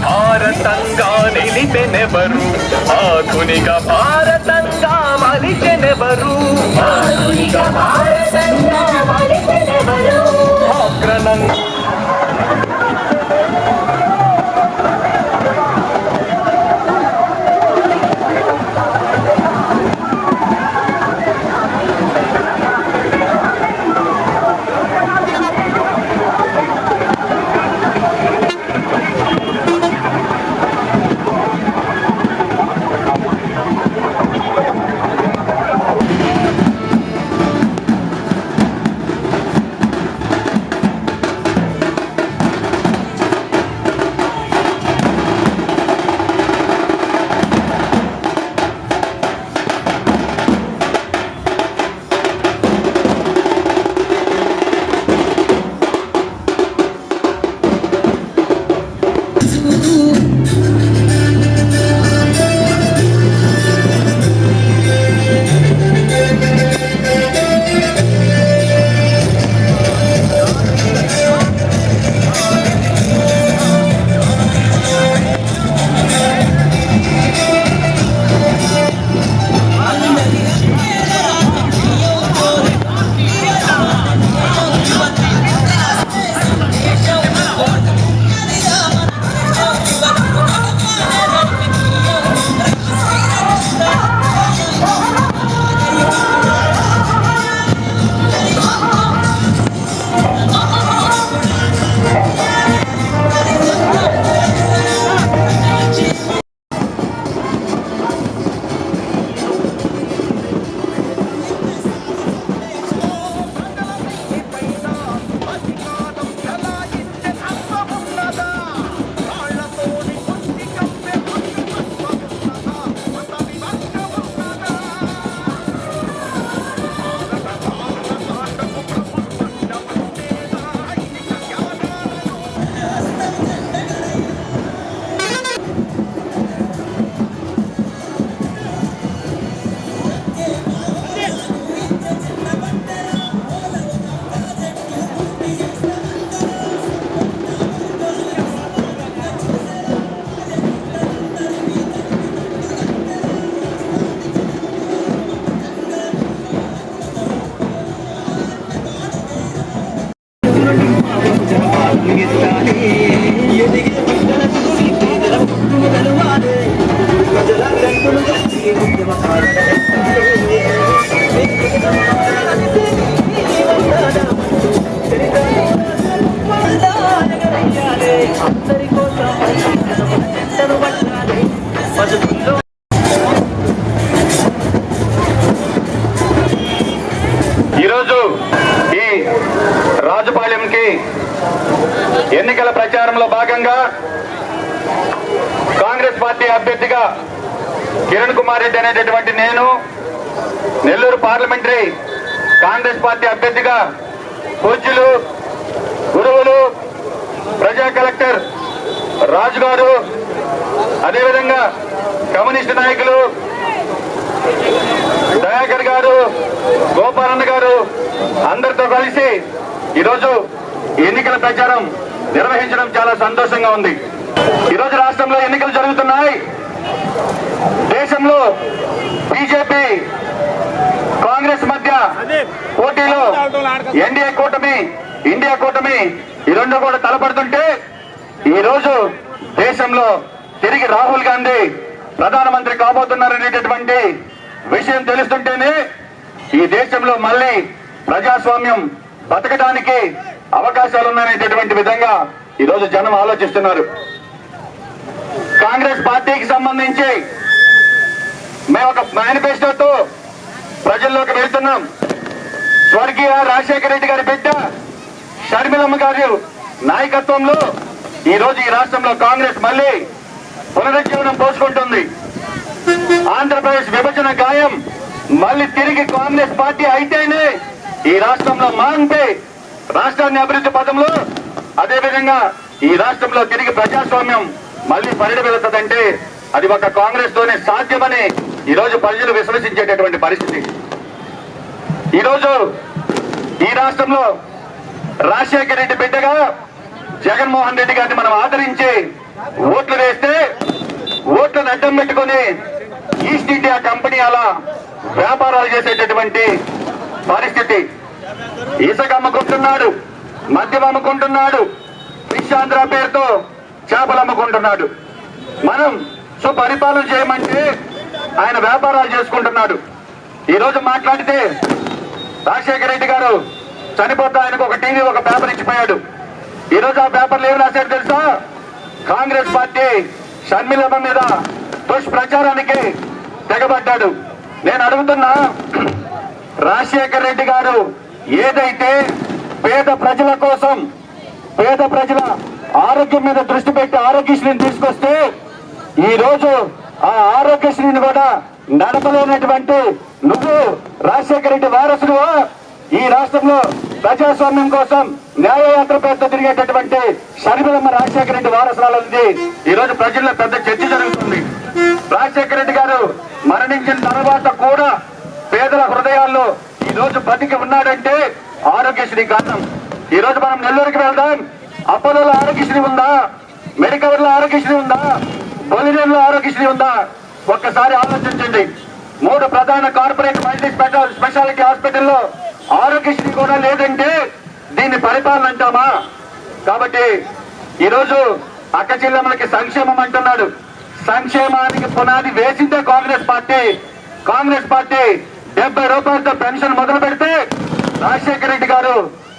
భారతంగా నిలిపెనెవరు, ఆధునిక భారతంగా మలిచెనెవరు, ఆగ్రహంగా ఈరోజు ఈ రాజుపాలెంకి ఎన్నికల ప్రచారంలో భాగంగా కాంగ్రెస్ పార్టీ అభ్యర్థిగా కిరణ్ కుమార్ రెడ్డి అనేటటువంటి నేను, నెల్లూరు పార్లమెంటరీ కాంగ్రెస్ పార్టీ అభ్యర్థిగా పూజ్యులు గురువులు ప్రజా కలెక్టర్ రాజు గారు, అదేవిధంగా కమ్యూనిస్టు నాయకులు దయాకర్ గారు, గోపాలన్న గారు అందరితో కలిసి ఈరోజు ఎన్నికల ప్రచారం నిర్వహించడం చాలా సంతోషంగా ఉంది. ఈరోజు రాష్ట్రంలో ఎన్నికలు జరుగుతున్నాయి. దేశంలో బీజేపీ కాంగ్రెస్ మధ్య పోటీలో ఎన్డీఏ కూటమి, ఇండియా కూటమి ఈ రెండు కూడా తలపడుతుంటే ఈ రోజు దేశంలో తిరిగి రాహుల్ గాంధీ ప్రధానమంత్రి కాబోతున్నారనేటటువంటి విషయం తెలుస్తుంటేనే ఈ దేశంలో మళ్ళీ ప్రజాస్వామ్యం బతకడానికి అవకాశాలు ఉన్నాయనేటటువంటి విధంగా ఈరోజు జనం ఆలోచిస్తున్నారు. కాంగ్రెస్ పార్టీకి సంబంధించి మేము ఒక మేనిఫెస్టోతో ప్రజల్లోకి వెళ్తున్నాం. స్వర్గీయ రాజశేఖర రెడ్డి గారి బిడ్డ షర్మిలమ్మ గారి నాయకత్వంలో ఈ రోజు ఈ రాష్ట్రంలో కాంగ్రెస్ మళ్ళీ పునరుజ్జీవనం పోసుకుంటుంది. ఆంధ్రప్రదేశ్ విభజన గాయం మళ్ళీ తిరిగి కాంగ్రెస్ పార్టీ అయితేనే ఈ రాష్ట్రంలో మాన్పే రాష్ట్రాన్ని అభివృద్ధి పథంలో, అదేవిధంగా ఈ రాష్ట్రంలో తిరిగి ప్రజాస్వామ్యం మళ్ళీ పరిడి వెళుతుందంటే అది ఒక కాంగ్రెస్ తోనే సాధ్యమని ఈ రోజు ప్రజలు విశ్వసించేటటువంటి పరిస్థితి. ఈరోజు ఈ రాష్ట్రంలో రాజశేఖర రెడ్డి బిడ్డగా జగన్మోహన్ రెడ్డి గారిని మనం ఆదరించి ఓట్లు వేస్తే ఓట్లను అడ్డం పెట్టుకుని ఈస్ట్ ఇండియా కంపెనీ అలా వ్యాపారాలు చేసేటటువంటి పరిస్థితి. ఇసుక అమ్ముకుంటున్నాడు, మద్యం అమ్ముకుంటున్నాడు, ఫిష్ ఆంధ్ర పేరుతో చేపలు అమ్ముకుంటున్నాడు. మనం సుపరిపాలన చేయమంటే ఆయన వ్యాపారాలు చేసుకుంటున్నాడు. ఈ రోజు మాట్లాడితే రాజశేఖర రెడ్డి గారు చనిపోతే ఆయనకు ఒక టీవీ ఒక పేపర్ ఇచ్చిపోయాడు. ఈ రోజు ఆ పేపర్లు ఏమి రాశారు తెలుసా? కాంగ్రెస్ పార్టీ షర్మిలమ్మ మీద దుష్ప్రచారానికి తెగబడ్డాడు. నేను అడుగుతున్నా, రాజశేఖర రెడ్డి గారు ఏదైతే పేద ప్రజల కోసం, పేద ప్రజల ఆరోగ్యం మీద దృష్టి పెట్టి ఆరోగ్యశ్రీని తీసుకొస్తే ఈ రోజు ఆ ఆరోగ్యశ్రీని కూడా నడపలేనటువంటి నువ్వు రాజశేఖర రెడ్డి వారసుడు ఈ రాష్ట్రంలో ప్రజాస్వామ్యం కోసం న్యాయయాత్ర పేరుతో తిరిగేటటువంటి షర్మిలమ్మ రాజశేఖర రెడ్డి వారసురాలది ఈ రోజు ప్రజల్లో పెద్ద చర్చ జరుగుతుంది. రాజశేఖర రెడ్డి గారు మరణించిన తర్వాత కూడా పేదల హృదయాల్లో ఈ రోజు బతికి ఉన్నాడంటే ఆరోగ్యశ్రీ కారణం. ఈ రోజు మనం నెల్లూరుకి వెళ్దాం, అపోలోలో ఆరోగ్యశ్రీ ఉందా? మెడికవర్ లో ఆరోగ్యశ్రీ ఉందా? బొలినేరులో ఆరోగ్యశ్రీ ఉందా? ఒక్కసారి ఆలోచించండి. 3 ప్రధాన కార్పొరేట్ మల్టీ స్పెషాలిటీ హాస్పిటల్లో ఆరోగ్యశ్రీ కూడా లేదంటే దీన్ని పరిపాలన అంటామా? కాబట్టి ఈరోజు అక్క చెల్లెమ్మలకి సంక్షేమం అంటున్నాడు. సంక్షేమానికి పునాది వేసిందే కాంగ్రెస్ పార్టీ. కాంగ్రెస్ పార్టీ 70 రూపాయలతో పెన్షన్ మొదలు పెడితే రాజశేఖర రెడ్డి గారు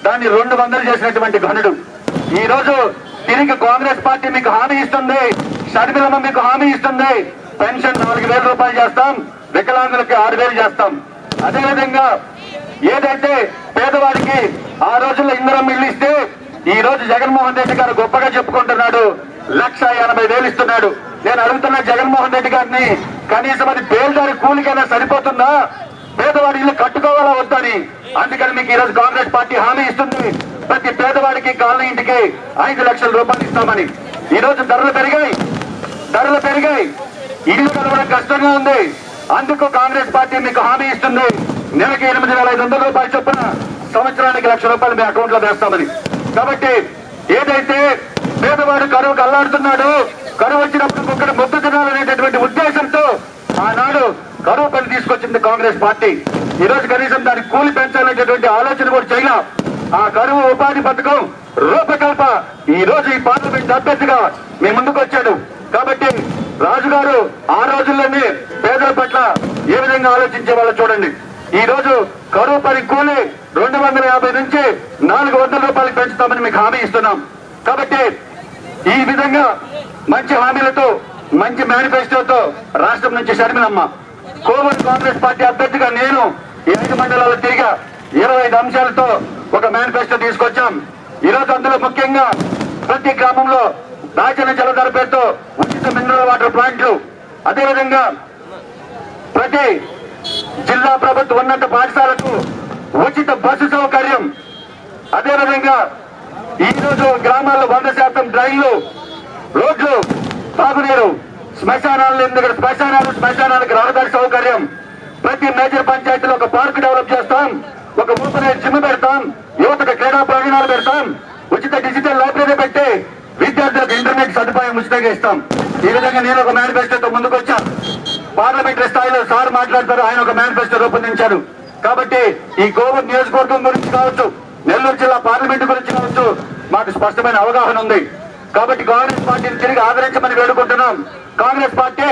దాన్ని 200 చేసినటువంటి ఘనుడు. ఈ రోజు తిరిగి కాంగ్రెస్ పార్టీ మీకు హామీ ఇస్తుంది, షర్మిలమ్మ మీకు హామీ ఇస్తుంది, పెన్షన్ 4000 రూపాయలు చేస్తాం, వికలాంగులకి 6000 చేస్తాం. అదేవిధంగా ఏదైతే పేదవాడికి ఆ రోజుల్లో ఇందిరమ్మ ఇల్లు ఇస్తే ఈ రోజు జగన్మోహన్ రెడ్డి గారు గొప్పగా చెప్పుకుంటున్నాడు, 1,80,000 ఇస్తున్నాడు. నేను అడుగుతున్నా జగన్మోహన్ రెడ్డి గారిని, కనీసం అది బేల్దారి కూలికైనా సరిపోతుందా? పేదవాడి ఇల్లు కట్టుకోవాలా వద్దని. అందుకని మీకు ఈ రోజు కాంగ్రెస్ పార్టీ హామీ ఇస్తుంది, ప్రతి పేదవాడికి కాలనీ ఇంటికి 5 లక్షల రూపాయలు ఇస్తామని. ఈ రోజు ధరలు పెరిగాయి, ఇల్లు కలవడం కష్టంగా ఉంది. అందుకు కాంగ్రెస్ పార్టీ మీకు హామీ ఇస్తుంది, నెలకి 8,500 రూపాయలు చొప్పున సంవత్సరానికి 1,00,000 రూపాయలు మీ అకౌంట్ లో వేస్తామని. కాబట్టి ఏదైతే పేదవాడు కరువుకు అల్లాడుతున్నాడు, కరువు వచ్చినప్పుడు ఒక్కడ ముద్దు తినాలనేటటువంటి ఉద్దేశంతో ఆనాడు కరువు పని తీసుకొచ్చింది కాంగ్రెస్ పార్టీ. ఈ రోజు కనీసం దానికి కూలి పెంచాలనేటటువంటి ఆలోచన కూడా చేయగా ఆ కరువు ఉపాధి పథకం రూపకల్ప ఈ రోజు ఈ పార్లమెంట్ అభ్యర్థిగా మీ ముందుకు వచ్చాడు. కాబట్టి రాజుగారు ఆ రోజుల్లోనే పేదల పట్ల ఏ విధంగా ఆలోచించే వాళ్ళు చూడండి. ఈ రోజు కరువు పని కూలి 250 నుంచి 400 రూపాయలు పెంచుతామని మీకు హామీ ఇస్తున్నాం. కాబట్టి ఈ విధంగా మంచి హామీలతో, మంచి మేనిఫెస్టోతో రాష్ట్రం నుంచి షర్మిలమ్మ, కోవూరు కాంగ్రెస్ పార్టీ అభ్యర్థిగా నేను ఈ 5 మండలాలు తిరిగా 25 అంశాలతో ఒక మేనిఫెస్టో తీసుకొచ్చాం. ఈ రోజు అందులో ముఖ్యంగా ప్రతి గ్రామంలో రాజన జలధార పేరుతో ఉచిత మినరల్ వాటర్ ప్లాంట్లు, అదేవిధంగా ప్రతి జిల్లా ప్రభుత్వ ఉన్నత పాఠశాలకు ఉచిత బస్సు సౌకర్యం, అదేవిధంగా ఈ రోజు గ్రామాల్లో 100% డ్రైన్లు, రోడ్లు, తాగునీరు, శ్మశానాలకు రహదారి సౌకర్యం, ప్రతి మేజర్ పంచాయతీలో ఒక పార్క్ డెవలప్ చేస్తాం, ఒక ఓపెన్ ఎయిర్ జిమ్ పెడతాం, యువతకు క్రీడా ప్రయోజనాలు పెడతాం, ఉచిత డిజిటల్ లైబ్రరీ పెట్టి విద్యార్థులకు ఇంటర్నెట్ సదుపాయం ఉచితంగా ఇస్తాం. ఈ విధంగా నేను ఒక మేనిఫెస్టోతో ముందుకు వచ్చా. పార్లమెంటరీ స్థాయిలో సార్ మాట్లాడతారు, ఆయన ఒక మేనిఫెస్టో రూపొందించారు. కాబట్టి ఈ కోవూరు నియోజకవర్గం గురించి కావచ్చు, నెల్లూరు జిల్లా పార్లమెంటు గురించి కావచ్చు, మాకు స్పష్టమైన అవగాహన ఉంది. కాబట్టి కాంగ్రెస్ పార్టీని తిరిగి ఆదరించమని వేడుకుంటున్నాం. కాంగ్రెస్ పార్టీ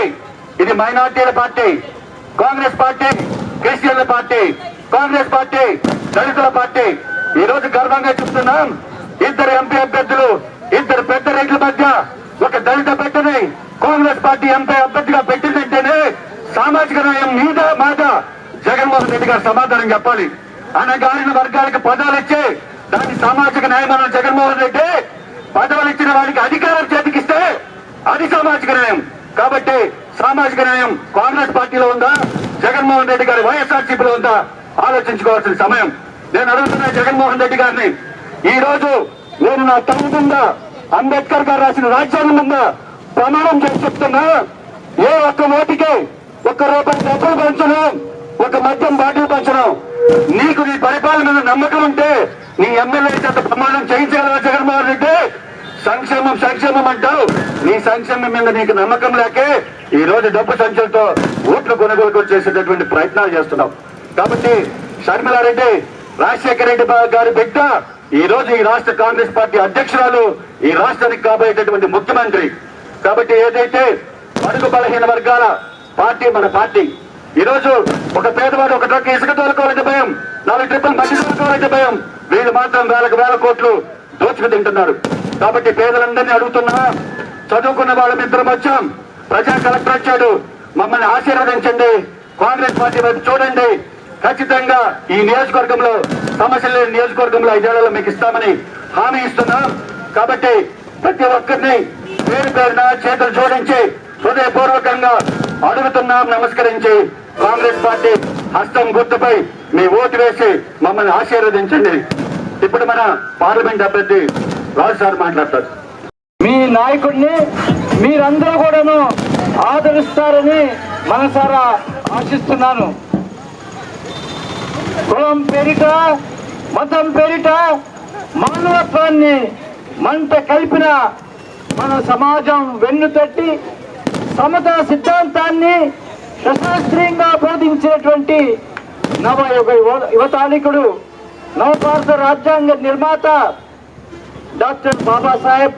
ఇది మైనార్టీల పార్టీ, కాంగ్రెస్ పార్టీ క్రిస్టియన్ల పార్టీ, కాంగ్రెస్ పార్టీ దళితుల పార్టీ. ఈ రోజు గర్వంగా చెప్తున్నాం, 2 ఎంపీ అభ్యర్థులు, 2 పెద్ద రేట్ల మధ్య ఒక దళిత పెట్టని కాంగ్రెస్ పార్టీ ఎంపీ అభ్యర్థిగా పెట్టిందంటేనే సామాజిక న్యాయం మీద మాట జగన్మోహన్ రెడ్డి గారు సమాధానం చెప్పాలి. అణగారిన వర్గాలకు పదాలు ఇచ్చి దాన్ని సామాజిక న్యాయం అన్న జగన్మోహన్ రెడ్డి పదవులు ఇచ్చిన వాడికి అధికారం చేతికిస్తే అది సామాజిక న్యాయం. కాబట్టి సామాజిక న్యాయం కాంగ్రెస్ పార్టీలో ఉందా, జగన్మోహన్ రెడ్డి గారి వైఎస్ఆర్సీపీలో ఉందా ఆలోచించుకోవాల్సిన సమయం. నేను అడుగుతున్నా జగన్మోహన్ రెడ్డి గారిని, ఈ రోజు నేను నా తల్లి ముంద అంబేద్కర్ గారు రాసిన రాజ్యాంగం ముంద ప్రమాణం చేసి చెప్తున్నా, ఏ ఒక్క ఓటికి ₹1 డబ్బులు పంచను, ఒక మద్యం బాటిల్ పంచను. నీకు నీ పరిపాలన మీద నమ్మకం ఉంటే నీ ఎమ్మెల్యే చేత ప్రమాణం చేయించగలవా జగన్మోహన్ రెడ్డి? సంక్షేమం సంక్షేమం అంటావు, నీ సంక్షేమం మీద నీకు నమ్మకం లేకే ఈ రోజు డబ్బు సంఖ్యలతో ఓట్లు కొనుగోలు చేసేటటువంటి ప్రయత్నాలు చేస్తున్నావు. కాబట్టి షర్మిలారెడ్డి రాజశేఖర రెడ్డి గారి బిడ్డ ఈ రోజు ఈ రాష్ట్ర కాంగ్రెస్ పార్టీ అధ్యక్షురాలు, ఈ రాష్ట్రానికి కాబోయేటటువంటి ముఖ్యమంత్రి. కాబట్టి ఏదైతే బడుగు బలహీన వర్గాల పార్టీ మన పార్టీ, ఈ రోజు ఒక పేదవాడు ఒక ట్రక్ ఇసుక తోలుకోవాలంటే భయం, 4 ట్రిప్పులు మట్టి తోలుకోవాలంటే భయం, వీళ్ళు మాత్రం వేల కోట్లు దోచుకు తింటున్నారు. కాబట్టి పేదలందరినీ అడుగుతున్నా, చదువుకున్న వాళ్ళ మిత్రం వచ్చాం, ప్రజా కలెక్టర్ వచ్చాడు, మమ్మల్ని ఆశీర్వదించండి, కాంగ్రెస్ పార్టీ వైపు చూడండి, ఖచ్చితంగా ఈ నియోజకవర్గంలో సమస్యలు లేని నియోజకవర్గంలో 5 ఏళ్లలో మీకు ఇస్తామని హామీ ఇస్తున్నాం. కాబట్టి ప్రతి ఒక్కరిని పేరు పేరున చేతులు జోడించి హృదయపూర్వకంగా అడుగుతున్నాం, నమస్కరించి కాంగ్రెస్ పార్టీ హస్తం గుర్తుపై మీ ఓటు వేసి మమ్మల్ని ఆశీర్వదించండి. ఇప్పుడు మన పార్లమెంట్ అభ్యర్థి రాజు సార్ మాట్లాడతారు. మీ నాయకుడిని మీరందరూ కూడాను ఆదరిస్తారని మనసారా ఆశిస్తున్నాను. కులం పేరిట, మతం పేరిట మానవత్వాన్ని మంట కలిపిన మన సమాజం వెన్నుతట్టి సమతా సిద్ధాంతాన్ని శాస్త్రీయంగా బోధించినటువంటి యువతాళికుడు, నవభారత రాజ్యాంగ నిర్మాత డాక్టర్ బాబాసాహెబ్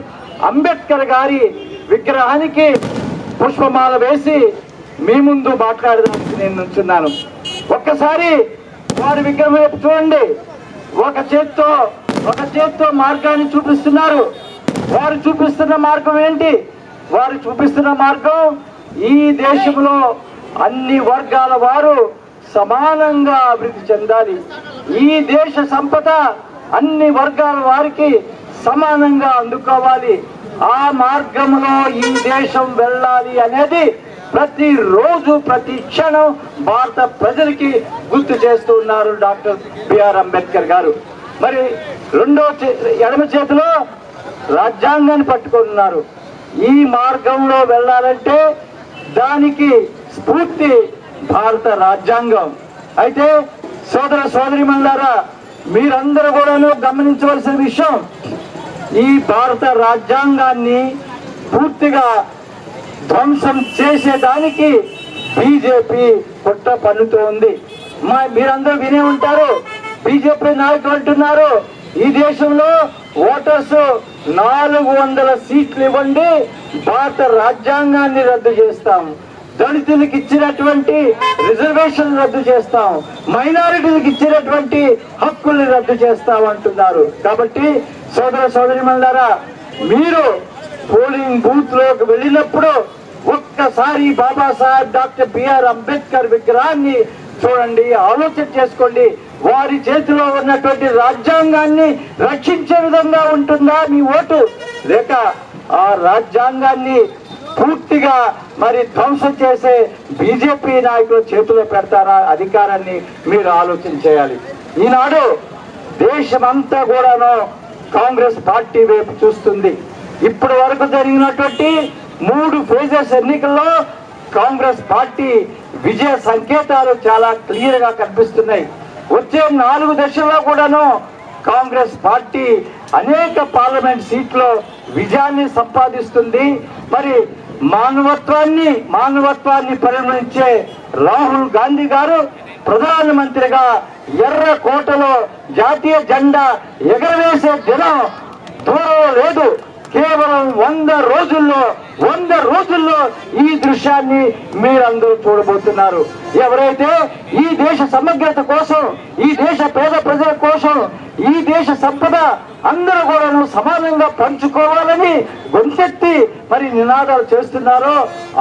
అంబేద్కర్ గారి విగ్రహానికి పుష్పమాల వేసి మీ ముందు మాట్లాడడానికి నేను నుంచున్నాను. ఒక్కసారి వారి విగ్రహం వైపు చూడండి. ఒక చేత్తో మార్గాన్ని చూపిస్తున్నారు. వారు చూపిస్తున్న మార్గం ఏంటి? వారు చూపిస్తున్న మార్గం ఈ దేశంలో అన్ని వర్గాల వారు సమానంగా అభివృద్ధి చెందాలి, ఈ దేశ సంపద అన్ని వర్గాల వారికి సమానంగా అందుకోవాలి, ఆ మార్గంలో ఈ దేశం వెళ్ళాలి అనేది ప్రతిరోజు ప్రతి క్షణం భారత ప్రజలకి గుర్తు చేస్తూ ఉన్నారు డాక్టర్ బిఆర్ అంబేద్కర్ గారు. మరి ఎడమ చేతిలో రాజ్యాంగాన్ని పట్టుకున్నారు. ఈ మార్గంలో వెళ్ళాలంటే దానికి స్ఫూర్తి భారత రాజ్యాంగం. అయితే సోదర సోదరీమణులారా, మీరందరూ కూడాను గమనించవలసిన విషయం, ఈ భారత రాజ్యాంగాన్ని పూర్తిగా ధ్వంసం చేసేదానికి బీజేపీ కుట్ర పన్నుతూ ఉంది. మీరందరూ వినే ఉంటారు, బీజేపీ నాయకులు అంటున్నారు, ఈ దేశంలో ఓటర్స్ 400 సీట్లు ఇవ్వండి, భారత రాజ్యాంగాన్ని రద్దు చేస్తాం, దళితులకు ఇచ్చినటువంటి రిజర్వేషన్ రద్దు చేస్తాం, మైనారిటీలకు ఇచ్చినటువంటి హక్కుల్ని రద్దు చేస్తాం అంటున్నారు. కాబట్టి సోదర సోదరీమణులారా, మీరు పోలింగ్ బూత్ లోకి వెళ్ళినప్పుడు ఒక్కసారి బాబాసాహెబ్ డాక్టర్ బిఆర్ అంబేద్కర్ విగ్రహాన్ని చూడండి, ఆలోచన చేసుకోండి. వారి చేతిలో ఉన్నటువంటి రాజ్యాంగాన్ని రక్షించే విధంగా ఉంటుందా మీ ఓటు, లేక ఆ రాజ్యాంగాన్ని పూర్తిగా మరి ధ్వంసం చేసే బీజేపీ నాయకుల చేతిలో పెడతారా అధికారాన్ని మీరు ఆలోచన చేయాలి. ఈనాడు దేశమంతా కూడాను కాంగ్రెస్ పార్టీ వైపు చూస్తుంది. ఇప్పటి వరకు జరిగినటువంటి 3 ఫేజెస్ ఎన్నికల్లో కాంగ్రెస్ పార్టీ విజయ సంకేతాలు చాలా క్లియర్ గా కనిపిస్తున్నాయి. వచ్చే 4 దశల్లో కూడాను కాంగ్రెస్ పార్టీ అనేక పార్లమెంట్ సీట్లో విజయాన్ని సంపాదిస్తుంది. మరి మానవత్వాన్ని పరిగణించే రాహుల్ గాంధీ గారు ప్రధానమంత్రిగా ఎర్రకోటలో జాతీయ జెండా ఎగరవేసే దినం దూరం లేదు. కేవలం 100 రోజుల్లో ఈ దృశ్యాన్ని మీరందరూ చూడబోతున్నారు. ఎవరైతే ఈ దేశ సమగ్రత కోసం, ఈ దేశ పేద ప్రజల కోసం, ఈ దేశ సంపద అందరూ కూడా సమానంగా పంచుకోవాలని గొంతెత్తి మరి నినాదాలు చేస్తున్నారో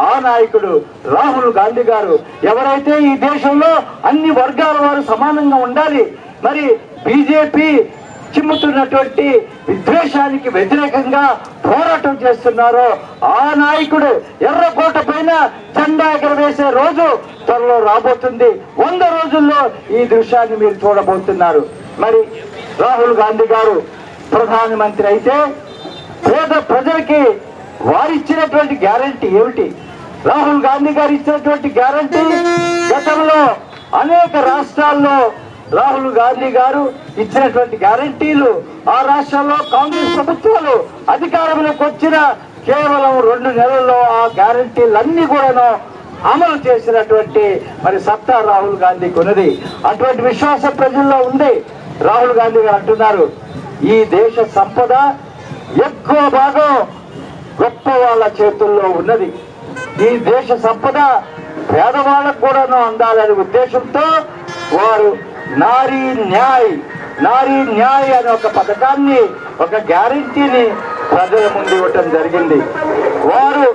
ఆ నాయకుడు రాహుల్ గాంధీ గారు. ఎవరైతే ఈ దేశంలో అన్ని వర్గాల వారు సమానంగా ఉండాలి, మరి బీజేపీ చిమ్ముతున్నటువంటి విద్వేషానికి వ్యతిరేకంగా పోరాటం చేస్తున్నారో ఆ నాయకుడు ఎర్రకోట పైన జెండా ఎగరవేసే రోజు త్వరలో రాబోతుంది. 100 రోజుల్లో ఈ దృశ్యాన్ని మీరు చూడబోతున్నారు. మరి రాహుల్ గాంధీ గారు ప్రధానమంత్రి అయితే పేద ప్రజలకి వారిచ్చినటువంటి గ్యారంటీ ఏమిటి? రాహుల్ గాంధీ గారు ఇచ్చినటువంటి గ్యారంటీ గతంలో అనేక రాష్ట్రాల్లో రాహుల్ గాంధీ గారు ఇచ్చినటువంటి గ్యారంటీలు ఆ రాష్ట్రాల్లో కాంగ్రెస్ ప్రభుత్వాలు అధికారంలోకి వచ్చిన కేవలం 2 నెలల్లో ఆ గ్యారంటీలన్నీ కూడాను అమలు చేసినటువంటి మరి సత్తా రాహుల్ గాంధీకి ఉన్నది. అటువంటి విశ్వాసం ప్రజల్లో ఉంది. రాహుల్ గాంధీ గారు అంటున్నారు, ఈ దేశ సంపద ఎక్కువ భాగం గొప్ప వాళ్ళ చేతుల్లో ఉన్నది. ఈ దేశ సంపద పేదవాళ్ళకు కూడాను అందాలనే ఉద్దేశంతో వారు నారీ న్యాయ్ అనే ఒక పథకాన్ని, ఒక గ్యారంటీని ప్రజల ముందు ఇవ్వటం జరిగింది. వారు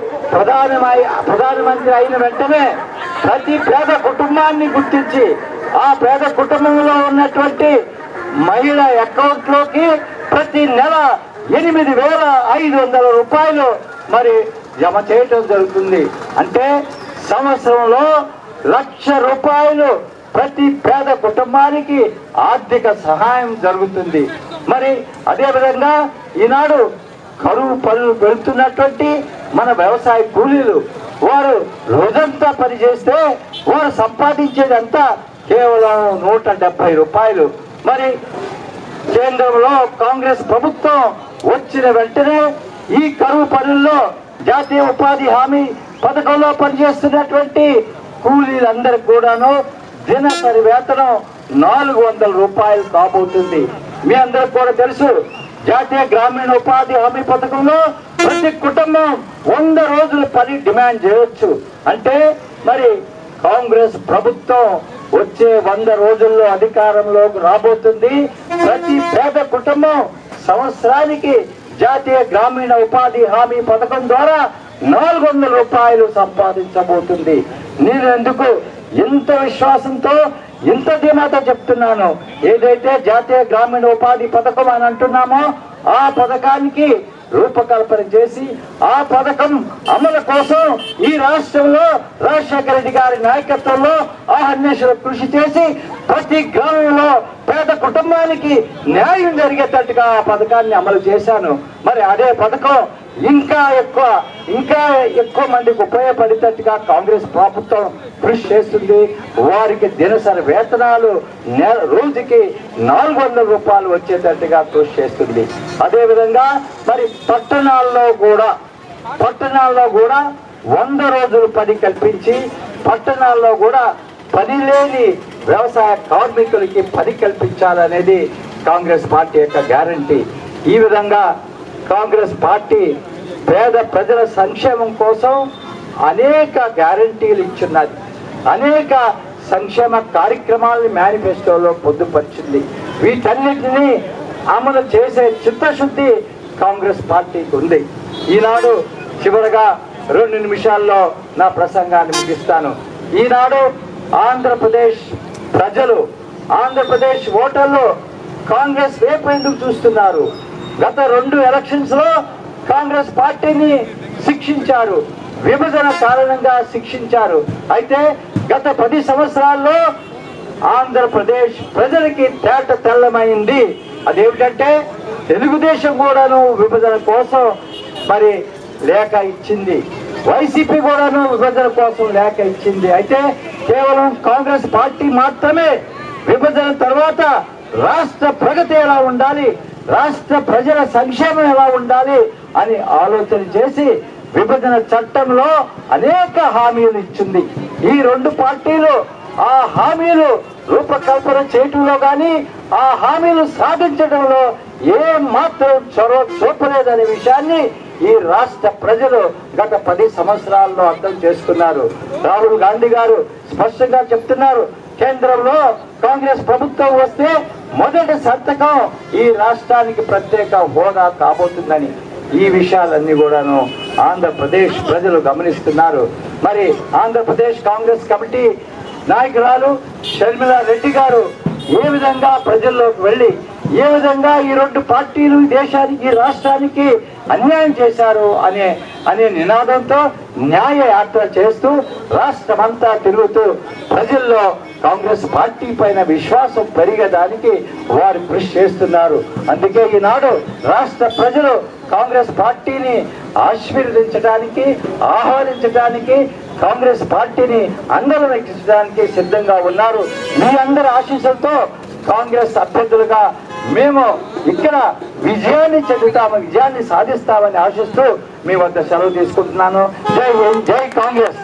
ప్రధానమంత్రి అయిన వెంటనే ప్రతి పేద కుటుంబాన్ని గుర్తించి ఆ పేద కుటుంబంలో ఉన్నటువంటి మహిళ అకౌంట్లోకి ప్రతి నెల 8,500 రూపాయలు మరి జమ చేయటం జరుగుతుంది. అంటే సంవత్సరంలో 1,00,000 రూపాయలు ప్రతి పేద కుటుంబానికి ఆర్థిక సహాయం జరుగుతుంది. మరి అదేవిధంగా ఈనాడు కరువు పనులు పెడుతున్నటువంటి మన వ్యవసాయ కూలీలు వారు రోజంతా పనిచేస్తే వారు సంపాదించేదంతా కేవలం 170 రూపాయలు. మరి కేంద్రంలో కాంగ్రెస్ ప్రభుత్వం వచ్చిన వెంటనే ఈ కరువు పనుల్లో జాతీయ ఉపాధి హామీ పథకంలో పనిచేస్తున్నటువంటి కూలీలందరికీ కూడాను దినసరి వేతనం 400 రూపాయలు కాబోతుంది. మీ అందరికి కూడా తెలుసు, జాతీయ గ్రామీణ ఉపాధి హామీ పథకంలో ప్రతి కుటుంబం 100 రోజుల పని డిమాండ్ చేయొచ్చు. అంటే మరి కాంగ్రెస్ ప్రభుత్వం వచ్చే 100 రోజుల్లో అధికారంలోకి రాబోతుంది. ప్రతి పేద కుటుంబం సంవత్సరానికి జాతీయ గ్రామీణ ఉపాధి హామీ పథకం ద్వారా 400 రూపాయలు సంపాదించబోతుంది. నేను ఎందుకు ఇంత విశ్వాసంతో ఇంత ధీమాతో చెప్తున్నాను, ఏదైతే జాతీయ గ్రామీణ ఉపాధి పథకం అని అంటున్నామో ఆ పథకానికి రూపకల్పన చేసి ఆ పథకం అమలు కోసం ఈ రాష్ట్రంలో రాజశేఖర రెడ్డి గారి నాయకత్వంలో అహర్నిశలు కృషి చేసి ప్రతి గ్రామంలో పేద కుటుంబానికి న్యాయం జరిగేటట్టుగా ఆ పథకాన్ని అమలు చేశాను. మరి అదే పథకం ఇంకా ఎక్కువ మందికి ఉపయోగపడేటట్టుగా కాంగ్రెస్ ప్రభుత్వం కృషి చేస్తుంది. వారికి దినసరి వేతనాలు రోజుకి 400 రూపాయలు వచ్చేటట్టుగా కృషి చేస్తుంది. అదేవిధంగా మరి పట్టణాల్లో కూడా 100 రోజులు పని కల్పించి పట్టణాల్లో కూడా పని లేని వ్యవసాయ కార్మికులకి పని కల్పించాలనేది కాంగ్రెస్ పార్టీ యొక్క గ్యారంటీ. ఈ విధంగా కాంగ్రెస్ పార్టీ పేద ప్రజల సంక్షేమం కోసం అనేక గ్యారంటీలు ఇచ్చున్నది. అనేక సంక్షేమ కార్యక్రమాలను మేనిఫెస్టోలో పొందుపరిచింది. వీటన్నిటినీ అమలు చేసే చిత్తశుద్ధి కాంగ్రెస్ పార్టీకి ఉంది. ఈనాడు చివరగా 2 నిమిషాల్లో నా ప్రసంగాన్ని ముగిస్తాను. ఈనాడు ఆంధ్రప్రదేశ్ ప్రజలు, ఆంధ్రప్రదేశ్ ఓటర్లు కాంగ్రెస్ వైపు ఎందుకు చూస్తున్నారు? గత 2 ఎలక్షన్స్ లో కాంగ్రెస్ పార్టీని శిక్షించారు, విభజన కారణంగా శిక్షించారు. అయితే గత 10 సంవత్సరాల్లో ఆంధ్రప్రదేశ్ ప్రజలకి తేట తెల్లమైంది. అదేమిటంటే తెలుగుదేశం కూడాను విభజన కోసం మరి లేఖ ఇచ్చింది, వైసీపీ కూడాను విభజన కోసం లేఖ ఇచ్చింది. అయితే కేవలం కాంగ్రెస్ పార్టీ మాత్రమే విభజన తర్వాత రాష్ట్ర ప్రగతి ఎలా ఉండాలి, రాష్ట్ర ప్రజల సంక్షేమం ఎలా ఉండాలి అని ఆలోచన చేసి విభజన చట్టంలో అనేక హామీలు ఇచ్చింది. ఈ 2 పార్టీలు ఆ హామీలు రూపకల్పన చేయటంలో కానీ ఆ హామీలు సాధించడంలో ఏం మాత్రం చొరవ చూపలేదనే విషయాన్ని ఈ రాష్ట్ర ప్రజలు గత 10 సంవత్సరాల్లో అర్థం చేసుకున్నారు. రాహుల్ గాంధీ గారు స్పష్టంగా చెప్తున్నారు, కేంద్రంలో కాంగ్రెస్ ప్రభుత్వం వస్తే మొదటి సంతకం ఈ రాష్ట్రానికి ప్రత్యేక హోదా కాబోతుందని. ఈ విషయాలన్నీ కూడాను ఆంధ్రప్రదేశ్ ప్రజలు గమనిస్తున్నారు. మరి ఆంధ్రప్రదేశ్ కాంగ్రెస్ కమిటీ నాయకురాలు షర్మిలా రెడ్డి గారు ఏ విధంగా ప్రజల్లోకి వెళ్ళి ఏ విధంగా ఈ రెండు పార్టీలు ఈ దేశానికి ఈ రాష్ట్రానికి అన్యాయం చేశారు అనే నినాదంతో న్యాయ యాత్ర చేస్తూ రాష్ట్రమంతా తిరుగుతూ ప్రజల్లో కాంగ్రెస్ పార్టీ పైన విశ్వాసం పెరిగేదానికి వారు కృషి చేస్తున్నారు. అందుకే ఈనాడు రాష్ట్ర ప్రజలు కాంగ్రెస్ పార్టీని ఆశీర్వదించడానికి ఆహ్వానించడానికి కాంగ్రెస్ పార్టీని అందరం ఎక్కించడానికి సిద్ధంగా ఉన్నారు. మీ అందరి ఆశీస్సులతో కాంగ్రెస్ అభ్యర్థులుగా మేము ఇక్కడ విజయాన్ని సాధిస్తామని ఆశిస్తూ మీ వద్ద సెలవు తీసుకుంటున్నాను. జై హింద్, జై కాంగ్రెస్.